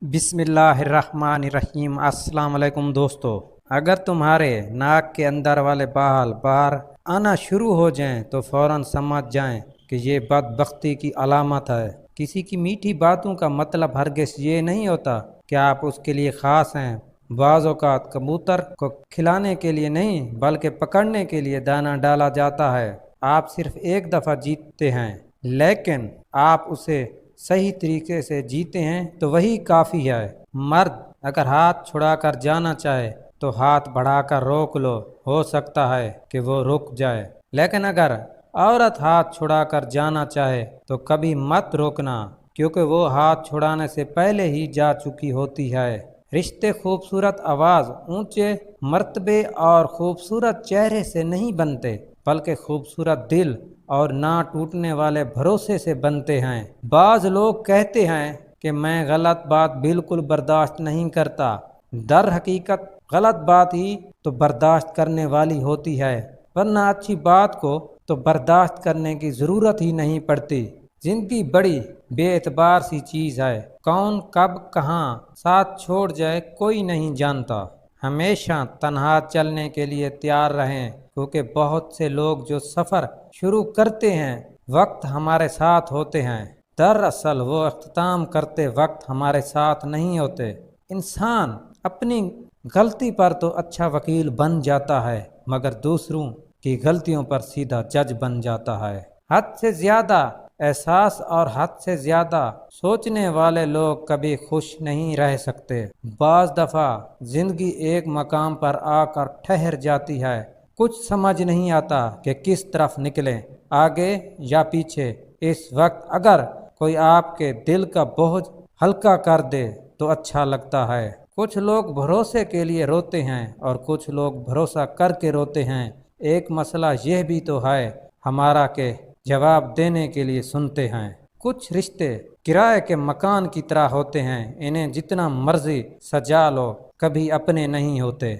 بسم اللہ الرحمن الرحیم۔ السلام علیکم دوستو، اگر تمہارے ناک کے اندر والے بال باہر آنا شروع ہو جائیں تو فوراً سمجھ جائیں کہ یہ بدبختی کی علامت ہے۔ کسی کی میٹھی باتوں کا مطلب ہرگز یہ نہیں ہوتا کہ آپ اس کے لیے خاص ہیں۔ بعض اوقات کبوتر کو کھلانے کے لیے نہیں بلکہ پکڑنے کے لیے دانہ ڈالا جاتا ہے۔ آپ صرف ایک دفعہ جیتتے ہیں، لیکن آپ اسے صحیح طریقے سے جیتے ہیں تو وہی کافی ہے۔ مرد اگر ہاتھ چھڑا کر جانا چاہے تو ہاتھ بڑھا کر روک لو، ہو سکتا ہے کہ وہ رک جائے، لیکن اگر عورت ہاتھ چھڑا کر جانا چاہے تو کبھی مت روکنا، کیونکہ وہ ہاتھ چھڑانے سے پہلے ہی جا چکی ہوتی ہے۔ رشتے خوبصورت آواز، اونچے مرتبے اور خوبصورت چہرے سے نہیں بنتے، بلکہ خوبصورت دل اور نہ ٹوٹنے والے بھروسے سے بنتے ہیں۔ بعض لوگ کہتے ہیں کہ میں غلط بات بالکل برداشت نہیں کرتا۔ در حقیقت غلط بات ہی تو برداشت کرنے والی ہوتی ہے، ورنہ اچھی بات کو تو برداشت کرنے کی ضرورت ہی نہیں پڑتی۔ زندگی بڑی بے اعتبار سی چیز ہے، کون کب کہاں ساتھ چھوڑ جائے کوئی نہیں جانتا۔ ہمیشہ تنہا چلنے کے لیے تیار رہیں، کیونکہ بہت سے لوگ جو سفر شروع کرتے ہیں وقت ہمارے ساتھ ہوتے ہیں، دراصل وہ اختتام کرتے وقت ہمارے ساتھ نہیں ہوتے۔ انسان اپنی غلطی پر تو اچھا وکیل بن جاتا ہے، مگر دوسروں کی غلطیوں پر سیدھا جج بن جاتا ہے۔ حد سے زیادہ احساس اور حد سے زیادہ سوچنے والے لوگ کبھی خوش نہیں رہ سکتے۔ بعض دفعہ زندگی ایک مقام پر آ کر ٹھہر جاتی ہے، کچھ سمجھ نہیں آتا کہ کس طرف نکلیں، آگے یا پیچھے۔ اس وقت اگر کوئی آپ کے دل کا بوجھ ہلکا کر دے تو اچھا لگتا ہے۔ کچھ لوگ بھروسے کے لیے روتے ہیں اور کچھ لوگ بھروسہ کر کے روتے ہیں۔ ایک مسئلہ یہ بھی تو ہے ہمارا کہ جواب دینے کے لیے سنتے ہیں۔ کچھ رشتے کرائے کے مکان کی طرح ہوتے ہیں، انہیں جتنا مرضی سجا لو کبھی اپنے نہیں ہوتے۔